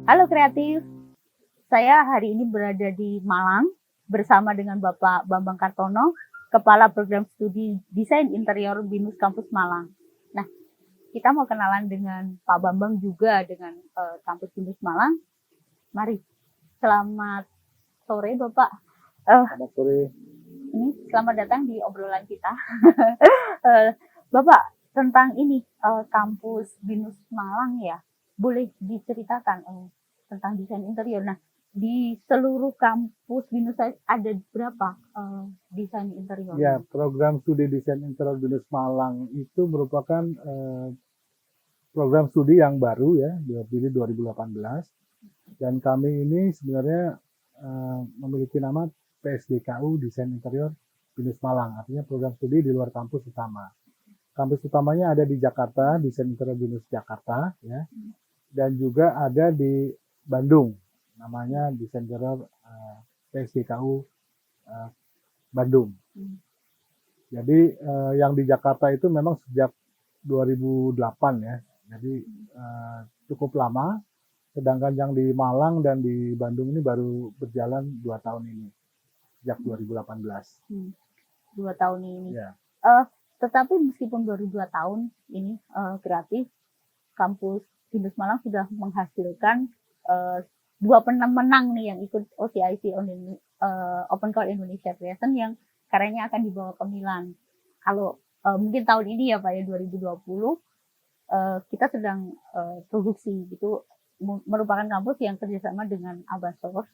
Halo kreatif, saya hari ini berada di Malang bersama dengan Bapak Bambang Kartono, Kepala Program Studi Desain Interior BINUS Kampus Malang. Nah, kita mau kenalan dengan Pak Bambang juga dengan Kampus BINUS Malang. Mari, selamat sore Bapak. Selamat sore. Ini selamat datang di obrolan kita. Bapak, tentang ini Kampus BINUS Malang ya, boleh diceritakan tentang desain interior. Nah, di seluruh kampus BINUS ada berapa desain interior? Ya, program studi desain interior BINUS Malang itu merupakan program studi yang baru ya, dipilih 2018. Dan kami ini sebenarnya memiliki nama PSDKU Desain Interior BINUS Malang, artinya program studi di luar kampus utama. Kampus utamanya ada di Jakarta, Desain Interior BINUS Jakarta, ya, dan juga ada di Bandung, namanya Desain Interior PSDKU Bandung. Jadi yang di Jakarta itu memang sejak 2008 ya, jadi cukup lama. Sedangkan yang di Malang dan di Bandung ini baru berjalan 2 tahun ini, sejak 2018. 2 tahun ini. Ya. Tetapi meskipun baru 2 tahun ini kreatif, kampus BINUS Malang sudah menghasilkan 2 pemenang nih yang ikut OCIC Open Call Indonesia Creation yang karyanya akan dibawa ke Milan. Kalau mungkin tahun ini ya Pak ya 2020 kita sedang produksi gitu, merupakan kampus yang kerjasama dengan Abasos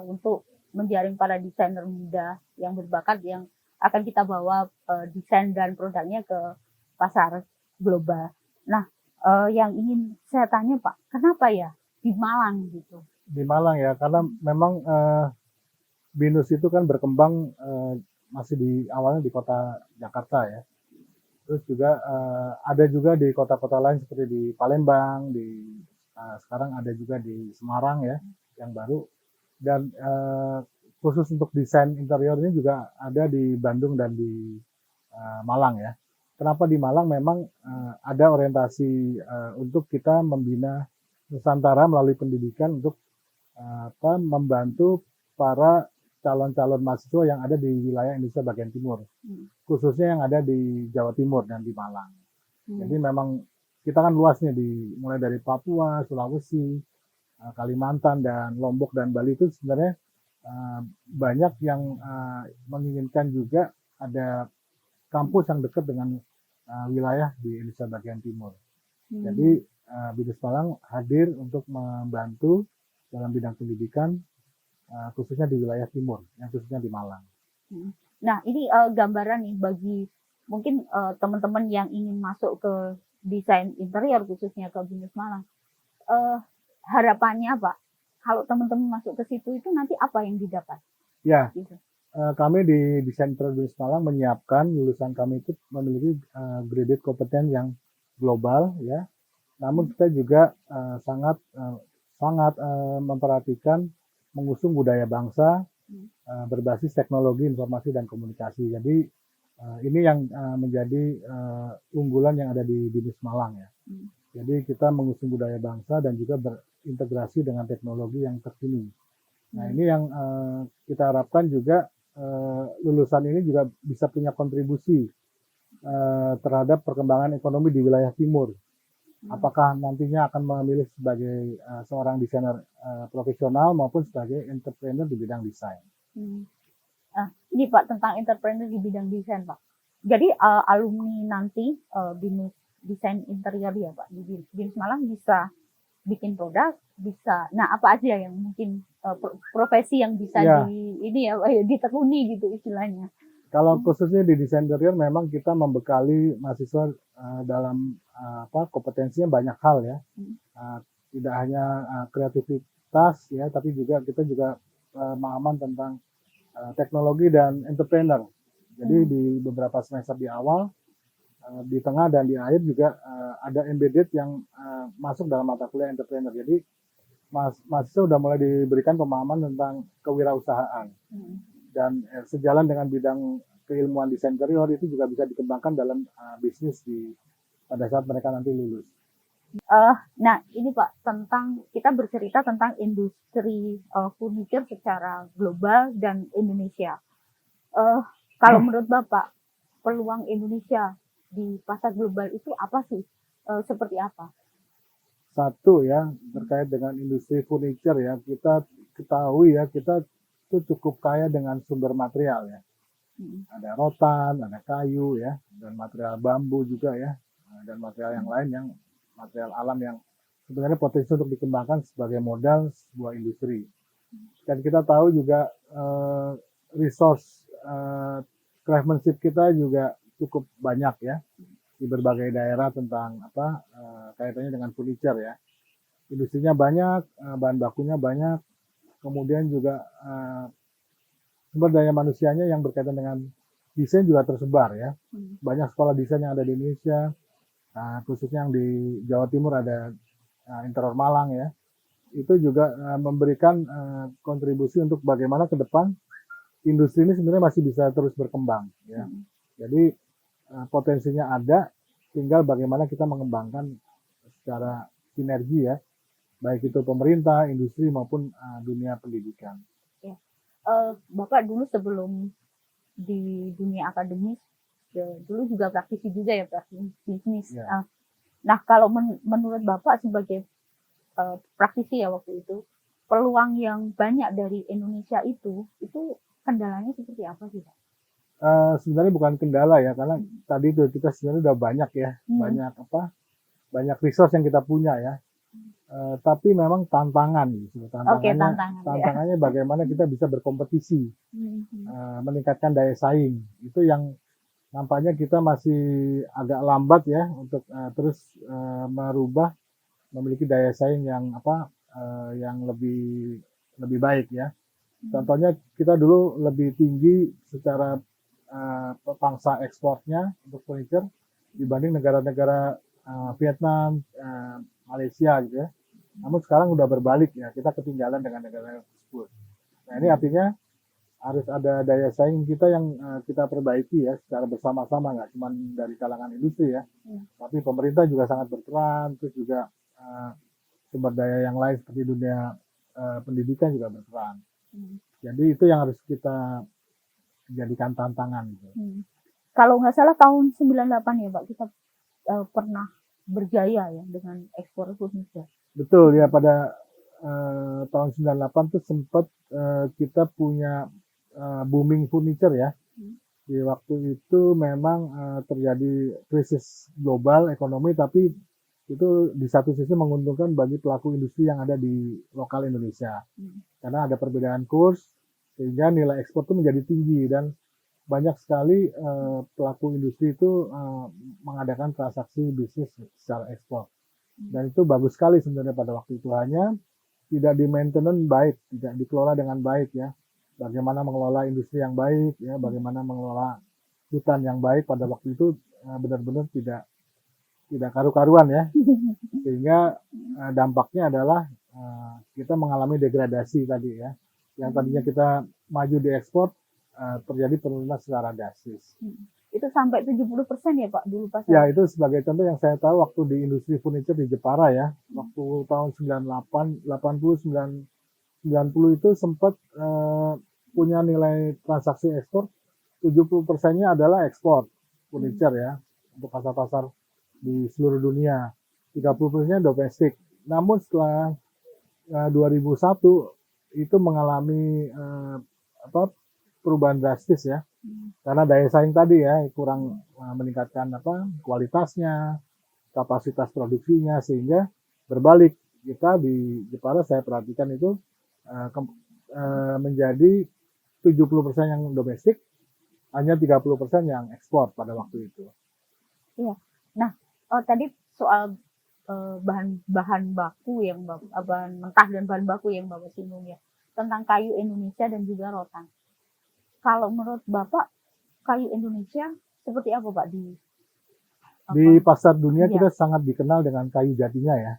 untuk menjaring para desainer muda yang berbakat yang akan kita bawa desain dan produknya ke pasar global. Nah, yang ingin saya tanya Pak, kenapa ya di Malang gitu? Di Malang ya, karena memang BINUS itu kan berkembang masih di awalnya di kota Jakarta ya. Terus juga ada juga di kota-kota lain seperti di Palembang, sekarang ada juga di Semarang ya, yang baru. Dan khusus untuk desain interior ini juga ada di Bandung dan di Malang ya. Kenapa di Malang? Memang ada orientasi untuk kita membina Nusantara melalui pendidikan untuk membantu para calon-calon mahasiswa yang ada di wilayah Indonesia bagian timur, khususnya yang ada di Jawa Timur dan di Malang. Jadi memang kita kan luas nih, mulai dari Papua, Sulawesi, Kalimantan, dan Lombok dan Bali itu sebenarnya banyak yang menginginkan juga ada kampus yang dekat dengan wilayah di Indonesia bagian timur. Jadi BINUS Malang hadir untuk membantu dalam bidang pendidikan khususnya di wilayah timur, yang khususnya di Malang. Nah, ini gambaran nih bagi mungkin teman-teman yang ingin masuk ke desain interior khususnya ke BINUS Malang. Harapannya Pak, kalau teman-teman masuk ke situ itu nanti apa yang didapat? Ya, gitu. Kami di Desain Interior BINUS Malang menyiapkan lulusan kami itu memiliki graded kompeten yang global ya. Namun kita juga sangat memperhatikan mengusung budaya bangsa berbasis teknologi informasi dan komunikasi. Jadi ini yang menjadi unggulan yang ada di BINUS Malang ya. Jadi kita mengusung budaya bangsa dan juga berintegrasi dengan teknologi yang terkini. Nah ini yang kita harapkan juga lulusan ini juga bisa punya kontribusi terhadap perkembangan ekonomi di wilayah timur. Apakah nantinya akan memilih sebagai seorang desainer profesional maupun sebagai entrepreneur di bidang desain. Ini Pak tentang entrepreneur di bidang desain Pak. Jadi alumni nanti BINUS desain interior ya Pak di BINUS Malang bisa bikin produk, bisa. Nah apa aja yang mungkin profesi yang bisa ditekuni gitu istilahnya. Kalau khususnya di desain interior memang kita membekali mahasiswa dalam kompetensinya banyak hal ya. Tidak hanya kreativitas ya, tapi juga kita juga pemahaman tentang teknologi dan entrepreneur. Jadi di beberapa semester di awal, di tengah dan di akhir juga ada embedded yang masuk dalam mata kuliah entrepreneur. Jadi mahasiswa sudah mulai diberikan pemahaman tentang kewirausahaan. Dan sejalan dengan bidang keilmuan desain interior itu juga bisa dikembangkan dalam bisnis pada saat mereka nanti lulus. Nah ini Pak, tentang kita bercerita tentang industri furniture secara global dan Indonesia. Eh, Kalau menurut Bapak, peluang Indonesia di pasar global itu apa sih? Seperti apa? Satu ya, terkait dengan industri furniture ya, kita ketahui ya, kita itu cukup kaya dengan sumber material ya. Hmm. Ada rotan, ada kayu ya, dan material bambu juga ya, dan material yang lain yang material alam yang sebenarnya potensi untuk dikembangkan sebagai modal sebuah industri. Dan kita tahu juga resource craftsmanship kita juga cukup banyak ya di berbagai daerah tentang kaitannya dengan furniture ya. Industrinya banyak, bahan bakunya banyak, kemudian juga sumber daya manusianya yang berkaitan dengan desain juga tersebar ya. Banyak sekolah desain yang ada di Indonesia, khususnya yang di Jawa Timur ada Interior Malang ya. Itu juga memberikan kontribusi untuk bagaimana ke depan industri ini sebenarnya masih bisa terus berkembang ya. Jadi potensinya ada, tinggal bagaimana kita mengembangkan secara sinergi ya, baik itu pemerintah, industri maupun dunia pendidikan. Ya. Bapak dulu sebelum di dunia akademis, dulu juga praktisi juga ya, praktisi bisnis. Ya. Nah kalau menurut Bapak sebagai praktisi ya waktu itu, peluang yang banyak dari Indonesia itu kendalanya seperti apa sih Pak? Sebenarnya bukan kendala ya, karena tadi itu kita sebenarnya udah banyak ya, banyak resource yang kita punya ya. Tapi memang tantangan gitu. Tantangannya ya. Bagaimana kita bisa berkompetisi, meningkatkan daya saing. Itu yang nampaknya kita masih agak lambat ya untuk terus merubah, memiliki daya saing yang yang lebih baik ya. Contohnya kita dulu lebih tinggi secara pangsa ekspornya untuk furniture dibanding negara-negara Vietnam, Malaysia gitu ya. Namun sekarang udah berbalik ya, kita ketinggalan dengan negara tersebut. Nah ini artinya harus ada daya saing kita yang kita perbaiki ya secara bersama-sama, nggak cuma dari kalangan industri ya, tapi pemerintah juga sangat berperan, terus juga sumber daya yang lain seperti dunia pendidikan juga berperan. Jadi itu yang harus kita jadikan tantangan. Gitu. Kalau nggak salah tahun 98 ya Pak, kita pernah berjaya ya dengan ekspor furniture. Betul ya, pada tahun 98 tuh sempat kita punya booming furniture ya. Di waktu itu memang terjadi krisis global ekonomi, tapi itu di satu sisi menguntungkan bagi pelaku industri yang ada di lokal Indonesia. Karena ada perbedaan kurs, sehingga nilai ekspor itu menjadi tinggi dan banyak sekali pelaku industri itu mengadakan transaksi bisnis secara ekspor. Dan itu bagus sekali sebenarnya pada waktu itu, hanya tidak di maintenance baik, tidak dikelola dengan baik ya. Bagaimana mengelola industri yang baik ya, bagaimana mengelola hutan yang baik pada waktu itu benar-benar tidak karu-karuan ya. Sehingga dampaknya adalah kita mengalami degradasi tadi ya. Yang tadinya kita maju di ekspor, terjadi penurunan secara drastis. Itu sampai 70% ya Pak dulu pas? Ya, itu sebagai contoh yang saya tahu waktu di industri furniture di Jepara ya. Waktu tahun 98, 80, 90 itu sempat punya nilai transaksi ekspor 70%-nya adalah ekspor furniture ya untuk pasar-pasar di seluruh dunia. 30%-nya domestik. Namun setelah 2001 itu mengalami perubahan drastis ya, karena daya saing tadi ya kurang meningkatkan kualitasnya, kapasitas produksinya, sehingga berbalik kita di Jepara saya perhatikan itu menjadi 70% yang domestik, hanya 30% yang ekspor pada waktu itu. Iya. Nah, tadi soal bahan baku yang bahan mentah dan bahan baku yang Bapak singgung ya, tentang kayu Indonesia dan juga rotan. Kalau menurut Bapak, kayu Indonesia seperti apa Pak di pasar dunia? Kita sangat dikenal dengan kayu jatinya ya.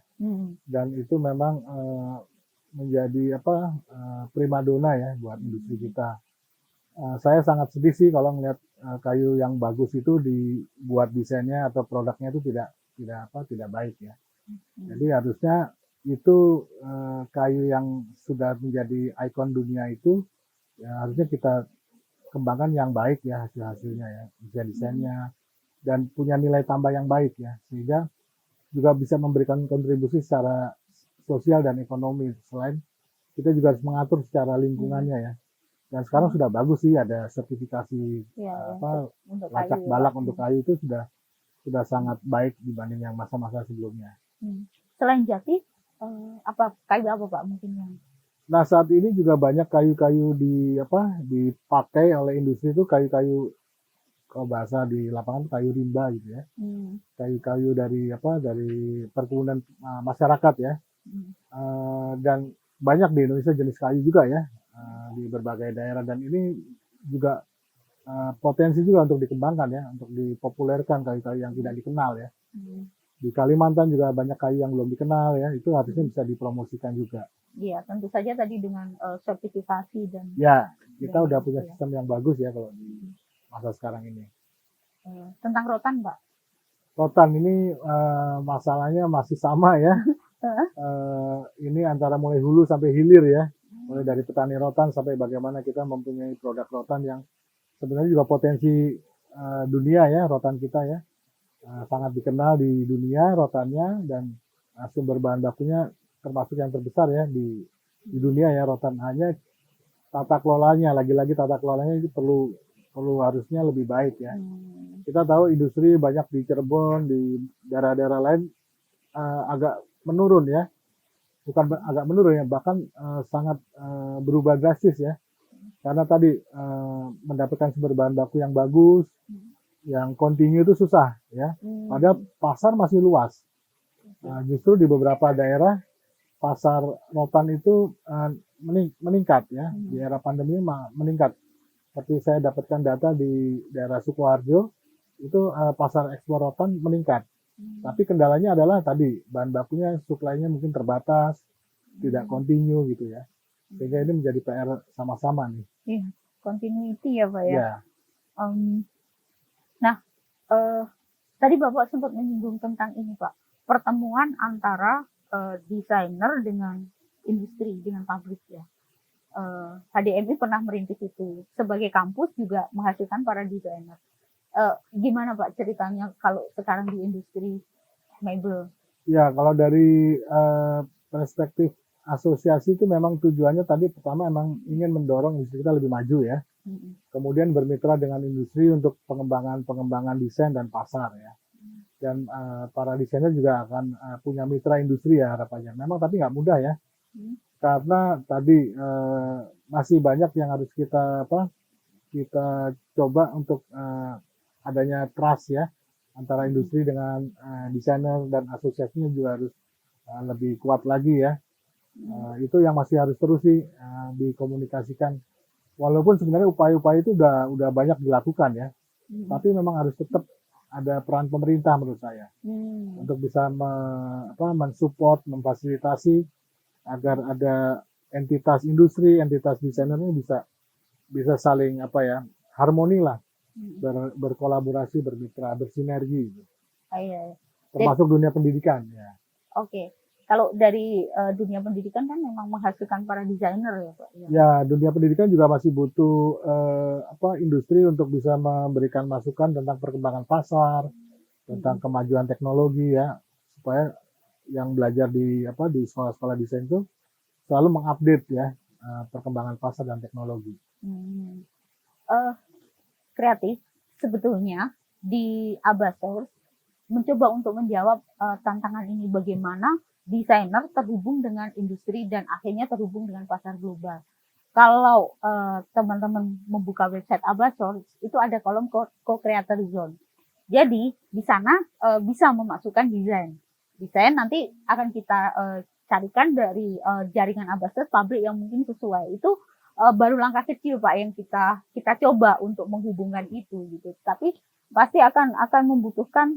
Dan itu memang menjadi primadona ya buat industri kita. Saya sangat sedih sih kalau melihat kayu yang bagus itu dibuat desainnya atau produknya itu tidak baik ya. Jadi harusnya itu kayu yang sudah menjadi ikon dunia itu ya harusnya kita kembangkan yang baik ya hasil-hasilnya ya, desain-desainnya dan punya nilai tambah yang baik ya, sehingga juga bisa memberikan kontribusi secara sosial dan ekonomi. Selain kita juga harus mengatur secara lingkungannya ya. Dan sekarang sudah bagus sih ada sertifikasi Ya, apa untuk lacak kayu ya, balak Pak. untuk kayu itu sudah sangat baik dibanding yang masa-masa sebelumnya. Selain jati, apa kayu apa Pak mungkin yang? Nah, saat ini juga banyak kayu-kayu dipakai oleh industri itu kayu-kayu kalau bahasa di lapangan kayu rimba gitu ya. Kayu-kayu dari perkebunan masyarakat ya. Dan banyak di Indonesia jenis kayu juga ya di berbagai daerah dan ini juga potensi juga untuk dikembangkan ya, untuk dipopulerkan kayu-kayu yang tidak dikenal ya. Di Kalimantan juga banyak kayu yang belum dikenal ya, itu harusnya bisa dipromosikan juga. Iya, tentu saja tadi dengan sertifikasi dan Ya, kita dan udah punya ya. sistem yang bagus ya kalau di masa sekarang ini. Tentang rotan, Pak. Rotan ini masalahnya masih sama ya. Ini antara mulai hulu sampai hilir ya. Mulai dari petani rotan sampai bagaimana kita mempunyai produk rotan yang sebenarnya juga potensi dunia ya, rotan kita ya. Sangat dikenal di dunia rotannya dan sumber bahan bakunya termasuk yang terbesar ya di dunia ya rotan. Hanya tata kelolanya, lagi-lagi tata kelolanya itu perlu harusnya lebih baik ya. Kita tahu industri banyak di Cirebon, di daerah-daerah lain agak menurun ya. Bukan agak menurun ya, bahkan sangat berubah drastis ya. Karena tadi mendapatkan sumber bahan baku yang bagus, yang kontinu itu susah ya. Padahal pasar masih luas. Justru di beberapa daerah pasar rotan itu meningkat ya. Di era pandemi meningkat. Seperti saya dapatkan data di daerah Sukoharjo, itu pasar ekspor rotan meningkat. Tapi kendalanya adalah tadi bahan bakunya suplainya mungkin terbatas, tidak kontinu gitu ya. Sehingga ini menjadi PR sama-sama nih. Iya, continuity ya Pak ya. Ya. Nah, tadi Bapak sempat menyinggung tentang ini Pak, pertemuan antara desainer dengan industri, dengan pabrik ya. HDMI pernah merintis itu sebagai kampus juga menghasilkan para desainer. Gimana Pak ceritanya kalau sekarang di industri mebel? Ya, kalau dari perspektif asosiasi itu memang tujuannya tadi pertama memang ingin mendorong industri kita lebih maju ya. Kemudian bermitra dengan industri untuk pengembangan desain dan pasar ya. Dan para desainer juga akan punya mitra industri ya harapannya. Memang tapi nggak mudah ya. Karena tadi masih banyak yang harus kita coba untuk adanya trust ya antara industri dengan desainer dan asosiasinya juga harus lebih kuat lagi ya. Itu yang masih harus terus sih dikomunikasikan. Walaupun sebenarnya upaya-upaya itu udah banyak dilakukan ya, tapi memang harus tetap ada peran pemerintah menurut saya untuk bisa mensupport, memfasilitasi agar ada entitas industri, entitas desainer ini bisa saling harmoni lah, berkolaborasi, bermitra, bersinergi. Iya. Termasuk dunia pendidikan ya. Oke. Kalau dari dunia pendidikan kan memang menghasilkan para desainer ya Pak. Ya, dunia pendidikan juga masih butuh industri untuk bisa memberikan masukan tentang perkembangan pasar, tentang kemajuan teknologi ya, supaya yang belajar di sekolah-sekolah desain itu selalu mengupdate ya perkembangan pasar dan teknologi. Kreatif sebetulnya di Abasor mencoba untuk menjawab tantangan ini, bagaimana desainer terhubung dengan industri dan akhirnya terhubung dengan pasar global. Kalau teman-teman membuka website Abasor, itu ada kolom co-creator zone. Jadi di sana bisa memasukkan desain. Desain nanti akan kita carikan dari jaringan Abasor pabrik yang mungkin sesuai. Itu baru langkah kecil Pak yang kita coba untuk menghubungkan itu gitu. Tapi pasti akan membutuhkan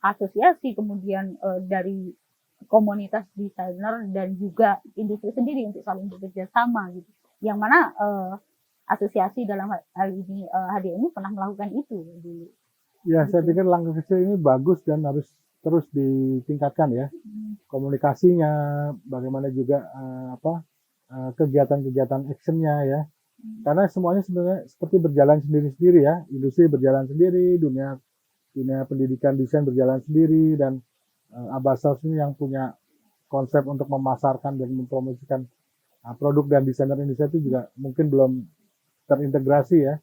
asosiasi, kemudian dari komunitas desainer dan juga industri sendiri untuk saling bekerja sama gitu. Yang mana asosiasi dalam hal ini HDMI pernah melakukan itu dulu. Ya, saya pikir langkah kecil ini bagus dan harus terus ditingkatkan ya, komunikasinya, bagaimana juga kegiatan-kegiatan actionnya ya. Karena semuanya sebenarnya seperti berjalan sendiri-sendiri ya, industri berjalan sendiri, dunia dunia pendidikan desain berjalan sendiri, dan Abastos ini yang punya konsep untuk memasarkan dan mempromosikan produk dan desainer Indonesia itu juga mungkin belum terintegrasi ya.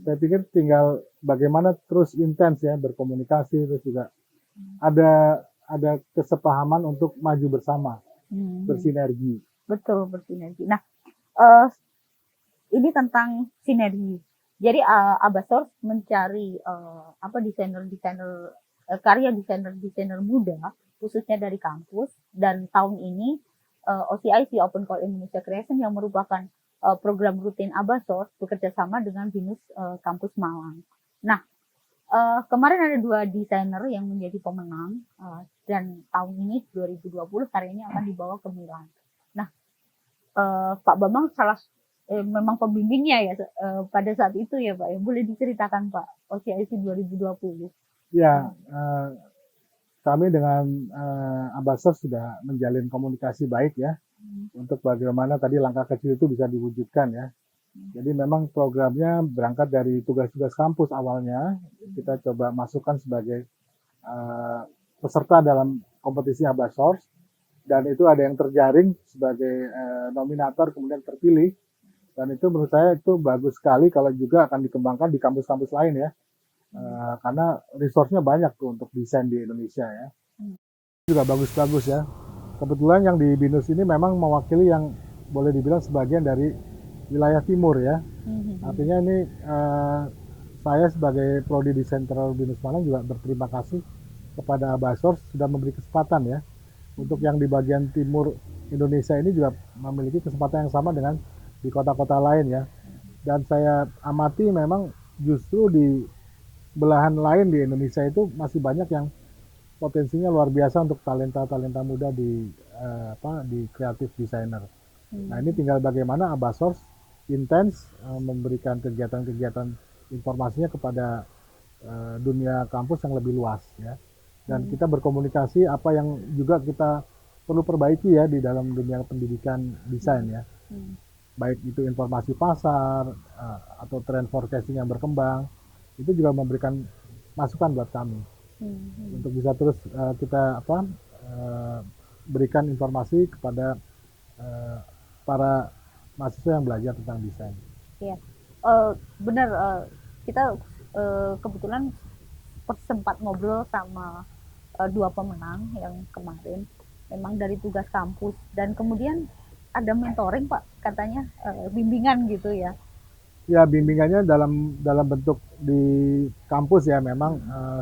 Saya pikir tinggal bagaimana terus intens ya berkomunikasi, terus juga ada kesepahaman untuk maju bersama, bersinergi. Betul, bersinergi. Nah, eh, ini tentang sinergi. Jadi Abasors mencari desainer-desainer karya desainer-desainer muda khususnya dari kampus, dan tahun ini OCIC Open Call Indonesia Creation yang merupakan program rutin Abasors bekerja sama dengan BINUS kampus Malang. Nah, kemarin ada 2 desainer yang menjadi pemenang, dan tahun ini 2020 karyanya akan dibawa ke Milan. Nah, Pak Bambang memang pembimbingnya ya pada saat itu ya Pak ya. Boleh diceritakan Pak OCIC 2020? Ya, kami dengan Abastos sudah menjalin komunikasi baik ya, untuk bagaimana tadi langkah kecil itu bisa diwujudkan ya. Jadi memang programnya berangkat dari tugas-tugas kampus awalnya, kita coba masukkan sebagai peserta dalam kompetisi Abastos, dan itu ada yang terjaring sebagai nominator kemudian terpilih, dan itu menurut saya itu bagus sekali kalau juga akan dikembangkan di kampus-kampus lain ya. Karena resource-nya banyak tuh untuk desain di Indonesia ya. Juga bagus-bagus ya. Kebetulan yang di BINUS ini memang mewakili yang boleh dibilang sebagian dari wilayah timur ya. Artinya ini saya sebagai Prodi Desain Interior BINUS Malang juga berterima kasih kepada Abasors sudah memberi kesempatan ya. Untuk yang di bagian timur Indonesia ini juga memiliki kesempatan yang sama dengan di kota-kota lain ya. Dan saya amati memang justru di belahan lain di Indonesia itu masih banyak yang potensinya luar biasa untuk talenta-talenta muda di kreatif designer. Nah ini tinggal bagaimana Abasors intens memberikan kegiatan-kegiatan informasinya kepada dunia kampus yang lebih luas ya. Dan kita berkomunikasi apa yang juga kita perlu perbaiki ya di dalam dunia pendidikan desain ya. Baik itu informasi pasar atau trend forecasting yang berkembang, itu juga memberikan masukan buat kami untuk bisa terus kita berikan informasi kepada para mahasiswa yang belajar tentang desain. Iya, benar. Kita kebetulan sempat ngobrol sama 2 pemenang yang kemarin, memang dari tugas kampus, dan kemudian ada mentoring Pak, katanya bimbingan gitu ya. Ya bimbingannya dalam bentuk di kampus ya, memang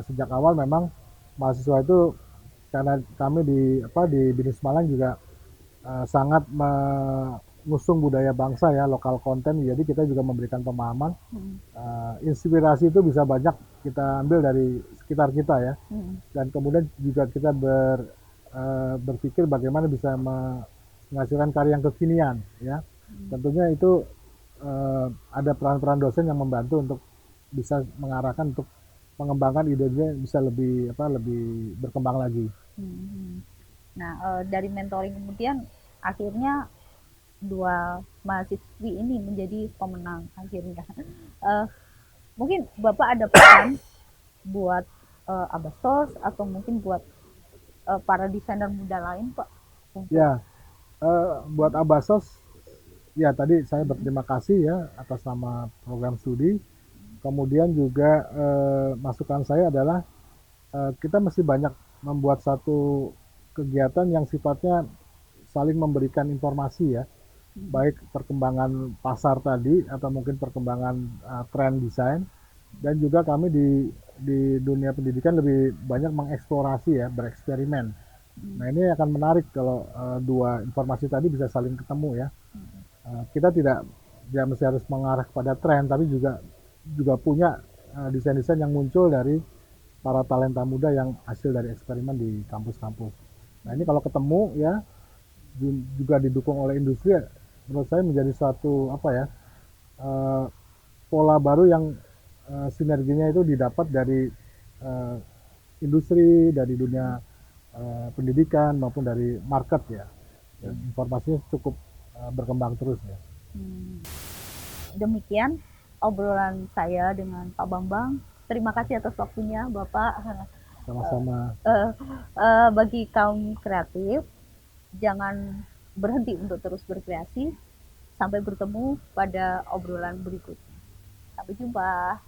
sejak awal memang mahasiswa itu, karena kami di BINUS Malang juga sangat mengusung budaya bangsa ya, lokal konten, jadi kita juga memberikan pemahaman. Inspirasi itu bisa banyak kita ambil dari sekitar kita ya, dan kemudian juga kita berpikir bagaimana bisa menghasilkan karya yang kekinian ya. Tentunya itu ada peran-peran dosen yang membantu untuk bisa mengarahkan untuk mengembangkan idenya bisa lebih berkembang lagi. Nah, dari mentoring kemudian akhirnya 2 mahasiswi ini menjadi pemenang akhirnya. Mungkin Bapak ada pesan buat Abastos atau mungkin buat para desainer muda lain Pak? Ya, buat Abastos ya tadi saya berterima kasih ya atas nama program studi. Kemudian juga masukan saya adalah kita mesti banyak membuat satu kegiatan yang sifatnya saling memberikan informasi ya, baik perkembangan pasar tadi atau mungkin perkembangan tren desain, dan juga kami di dunia pendidikan lebih banyak mengeksplorasi ya, bereksperimen. Nah ini akan menarik kalau 2 informasi tadi bisa saling ketemu ya. Kita tidak mesti harus mengarah kepada tren, tapi juga punya desain-desain yang muncul dari para talenta muda yang hasil dari eksperimen di kampus-kampus. Nah ini kalau ketemu ya, juga didukung oleh industri, menurut saya menjadi suatu pola baru yang sinerginya itu didapat dari industri, dari dunia pendidikan maupun dari market ya. Dan informasinya cukup berkembang terus ya. Demikian obrolan saya dengan Pak Bambang. Terima kasih atas waktunya, Bapak. Sama-sama. Bagi kaum kreatif, jangan berhenti untuk terus berkreasi. Sampai bertemu pada obrolan berikutnya. Sampai jumpa.